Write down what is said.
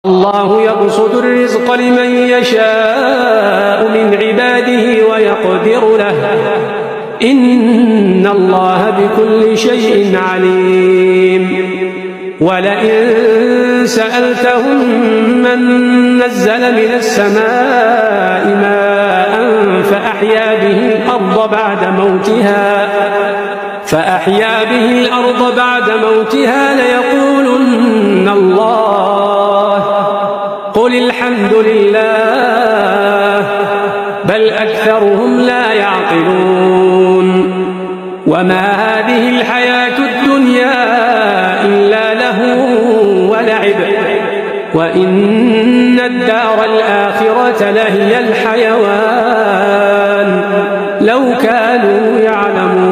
الله يبسط الرزق لمن يشاء من عباده ويقدر له إن الله بكل شيء عليم. ولئن سألتهم من نزل من السماء ماء فأحيا به الأرض بعد موتها ليقولن الله قل الحمد لله بل أكثرهم لا يعقلون. وما هذه الحياة الدنيا إلا لهو ولعب وإن الدار الآخرة لهي الحيوان لو كانوا يعلمون.